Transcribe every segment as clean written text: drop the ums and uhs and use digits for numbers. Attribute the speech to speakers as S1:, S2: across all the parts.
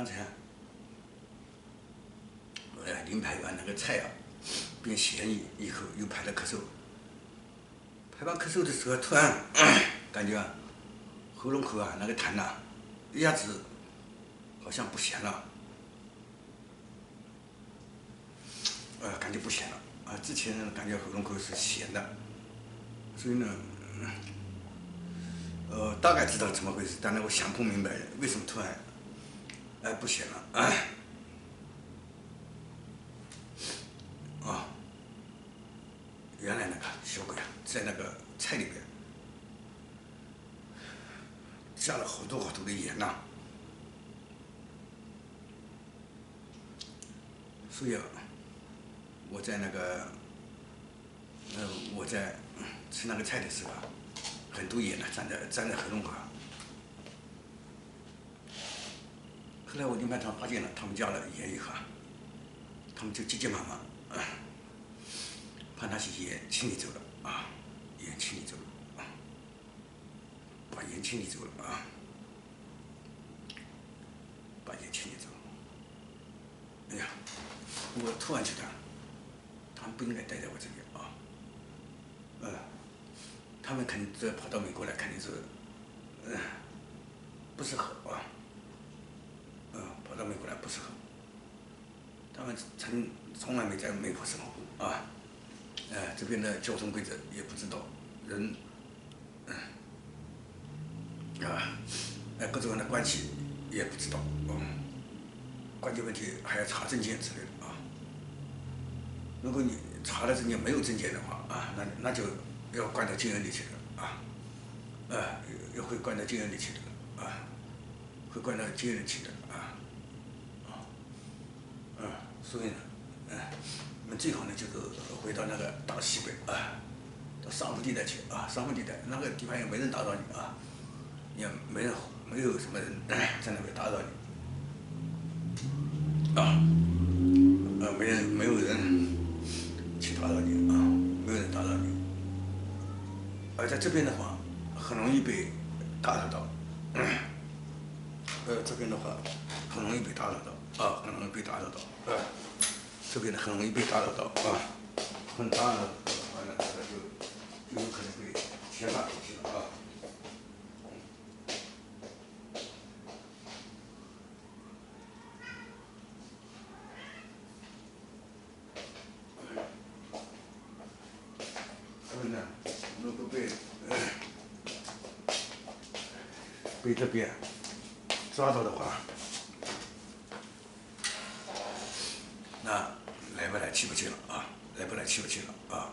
S1: 刚才临排完那个菜啊，变咸以后又排了咳嗽。排完咳嗽的时候，突然感觉喉咙口啊那个痰呐、一下子好像不咸了，感觉不咸了啊。之前感觉喉咙口是咸的，所以呢，大概知道怎么回事，但是我想不明白为什么突然不咸了啊。原来那个小鬼啊，在那个菜里边加了好多好多的盐呐、所以啊，我在那个，我在吃那个菜的时候啊，很多盐呢粘在喉咙口啊。后来我临盘厂发现了他们加了盐以后啊，他们就急急忙忙把那些盐清理走了啊，盐清理走了啊，把盐清理走了啊，把盐清理走了。哎呀，我突然觉得他们不应该待在我这边啊，他们肯定这跑到美国来，肯定是不适合啊，跑到美国来不适合。他们从来没在美国生活过啊，这边的交通规则也不知道，人，各种人的关系也不知道，关键问题还要查证件之类的啊。如果你查了证件没有证件的话啊，那就要关到监狱里去了啊，又会关到监狱里去的啊，会关到监狱里去的啊，所以呢，我们最好呢就是回到那个大西北啊，到沙漠地带去啊，沙漠地带那个地方也没人打扰你啊，也没有什么人在那边打扰你啊，没有人去打扰你啊，没有人打扰你，而在这边的话，很容易被打扰到，这边的话很容易被打扰到啊，很容易被打扰到这边的很容易被打扰到啊，很打扰的话呢，就有可能被牵拉过去了啊。所以呢，如果被这边抓到的话，那来不来去不去了啊？来不来去不去了啊？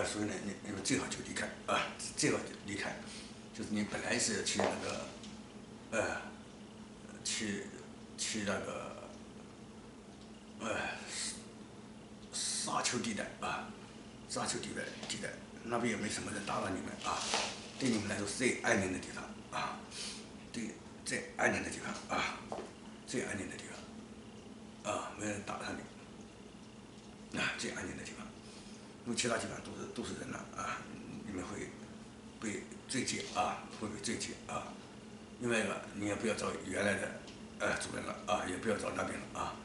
S1: 所以呢，你们最好就离开啊，最好就离开。就是你本来是去那个，去那个，沙丘地带啊，沙丘地带那边也没什么人打扰你们啊，对你们来说是最安宁的地方啊，对，最安宁的地方啊，最安宁的地方啊，没人打扰你啊，最安宁的地方。因为其他地方都是人了啊，你们会被追击啊，会被追击啊。另外一个，你也不要找原来的主人了啊，也不要找那边了啊。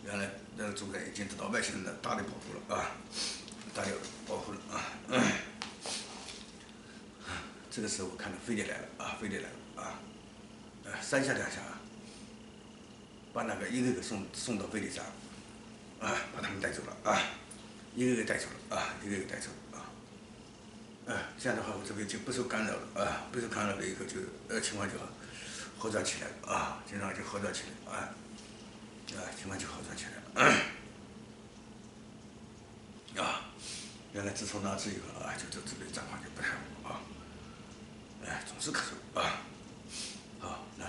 S1: 原来那个主人已经得到外星人的大力保护了啊，大力保护了啊。这个时候我看到飞碟来了啊，飞碟来了啊，三下两下把那个一个个送到飞碟上啊，把他们带走了啊。一个个带走了啊，一个个带走了啊，这样的话我这边就不受干扰了啊，不受干扰了以后就情况就好转起来了啊，情况就好转起来啊，情况就好转起来了啊，原来自从那次以后啊，就这边状况就不太好啊，总是咳嗽啊，好，那